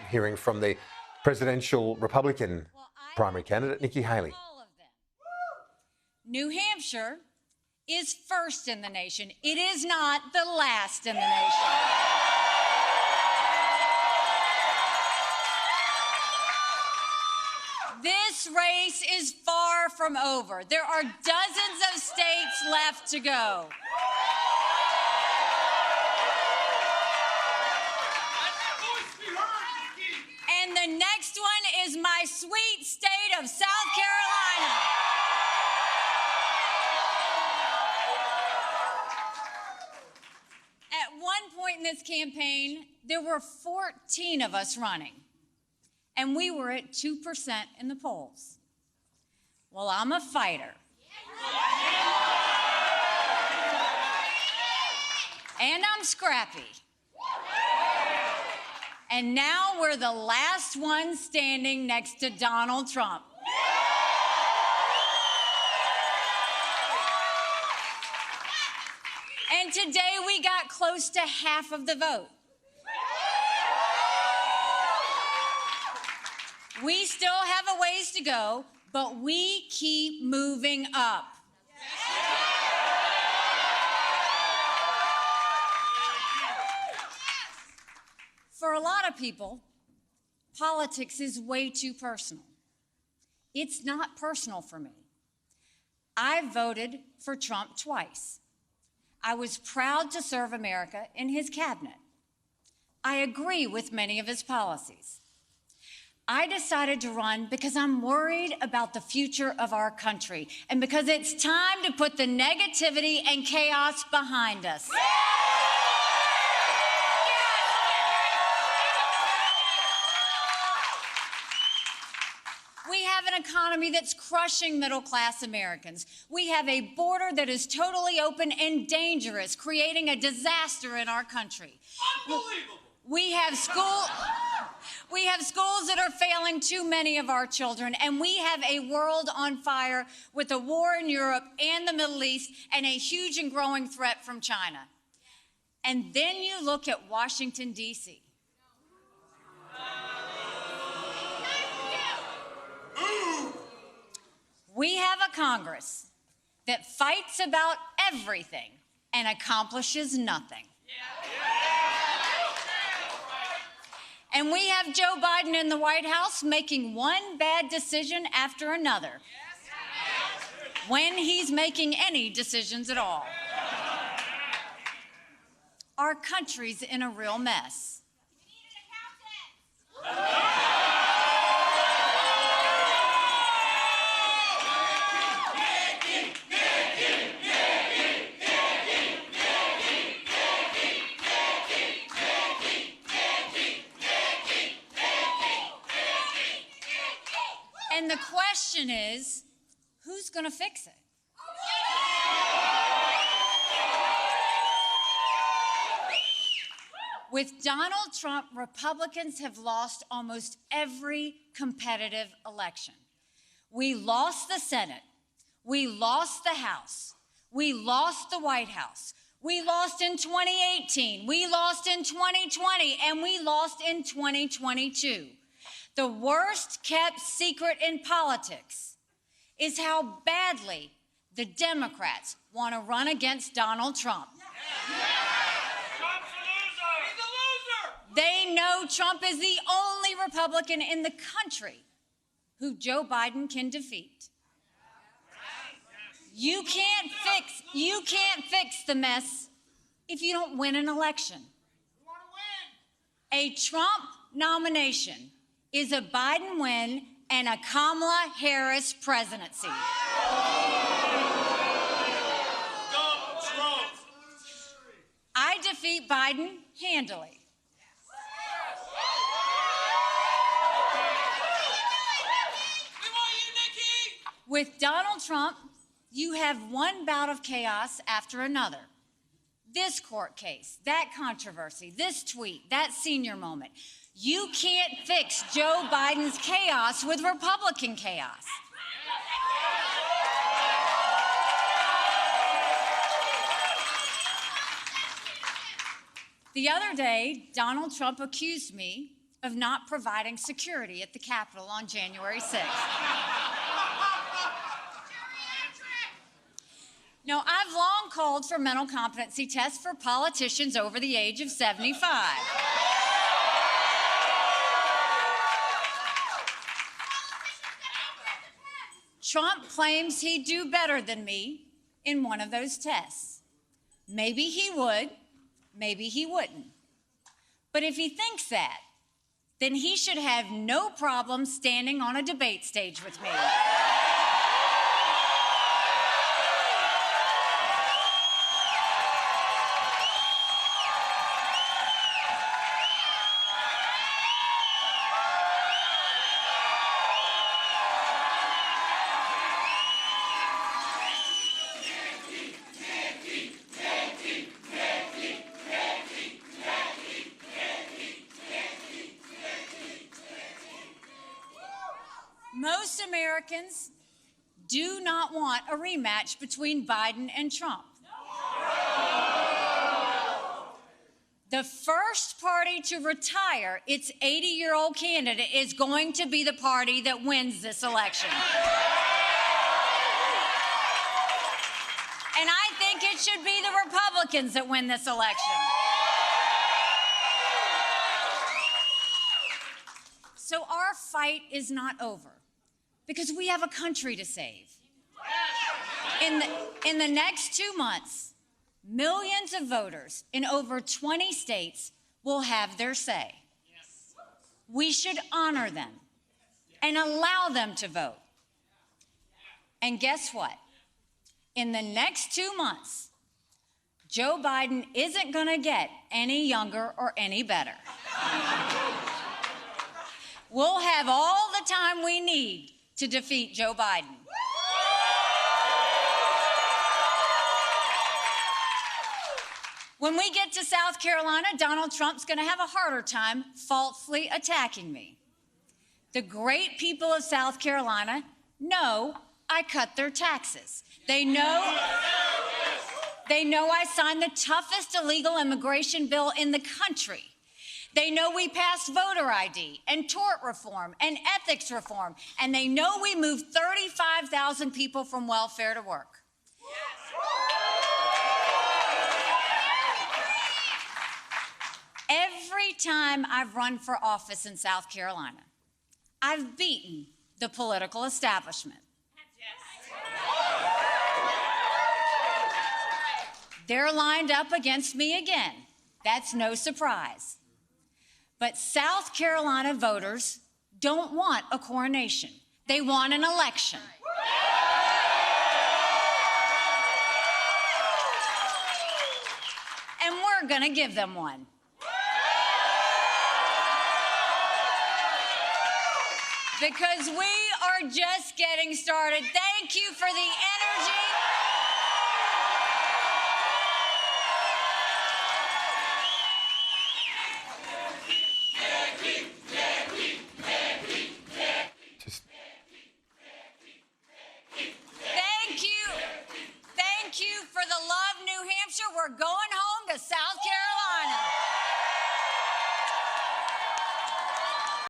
hearing from the presidential Republican primary candidate, Nikki Haley. All of them. New Hampshire is first in the nation. It is not the last in the nation. This race is far from over. There are dozens of states left to go. And the next one is my sweet state of South Carolina. At one point in this campaign, there were 14 of us running, and we were at 2% in the polls. Well, I'm a fighter. And I'm scrappy. And now we're the last one standing next to Donald Trump. And today we got close to half of the vote. We still have a ways to go, but we keep moving up. For a lot of people, politics is way too personal. It's not personal for me. I voted for Trump twice. I was proud to serve America in his cabinet. I agree with many of his policies. I decided to run because I'm worried about the future of our country and because it's time to put the negativity and chaos behind us. We have an economy that's crushing middle-class Americans. We have a border that is totally open and dangerous, creating a disaster in our country. Unbelievable! We have schools that are failing too many of our children, and we have a world on fire with a war in Europe and the Middle East and a huge and growing threat from China. And then you look at Washington, D.C. We have a Congress that fights about everything and accomplishes nothing. And we have Joe Biden in the White House making one bad decision after another, when he's making any decisions at all. Our country's in a real mess. And the question is, who's going to fix it? With Donald Trump, Republicans have lost almost every competitive election. We lost the Senate. We lost the House. We lost the White House. We lost in 2018. We lost in 2020. And we lost in 2022. The worst kept secret in politics is how badly the Democrats want to run against Donald Trump. Trump's a loser! He's a loser! They know Trump is the only Republican in the country who Joe Biden can defeat. You can't fix the mess if you don't win an election. We want to win! A Trump nomination is a Biden win and a Kamala Harris presidency. Dump Trump! I defeat Biden handily. We want you, Nikki! With Donald Trump, you have one bout of chaos after another. This court case, that controversy, this tweet, that senior moment. You can't fix Joe Biden's chaos with Republican chaos. The other day, Donald Trump accused me of not providing security at the Capitol on January 6th. Now, I've long called for mental competency tests for politicians over the age of 75. Trump claims he'd do better than me in one of those tests. Maybe he would, maybe he wouldn't. But if he thinks that, then he should have no problem standing on a debate stage with me. Most Americans do not want a rematch between Biden and Trump. The first party to retire its 80-year-old candidate is going to be the party that wins this election. And I think it should be the Republicans that win this election. So our fight is not over, because we have a country to save. In the next 2 months, millions of voters in over 20 states will have their say. We should honor them and allow them to vote. And guess what? In the next 2 months, Joe Biden isn't going to get any younger or any better. We'll have all the time we need to defeat Joe Biden. When we get to South Carolina, Donald Trump's going to have a harder time falsely attacking me. The great people of South Carolina know I cut their taxes. They know I signed the toughest illegal immigration bill in the country. They know we passed voter ID and tort reform and ethics reform, and they know we moved 35,000 people from welfare to work. Every time I've run for office in South Carolina, I've beaten the political establishment. They're lined up against me again. That's no surprise. But South Carolina voters don't want a coronation. They want an election. And we're going to give them one. Because we are just getting started. Thank you for the energy. Thank you for the love, New Hampshire. We're going home to South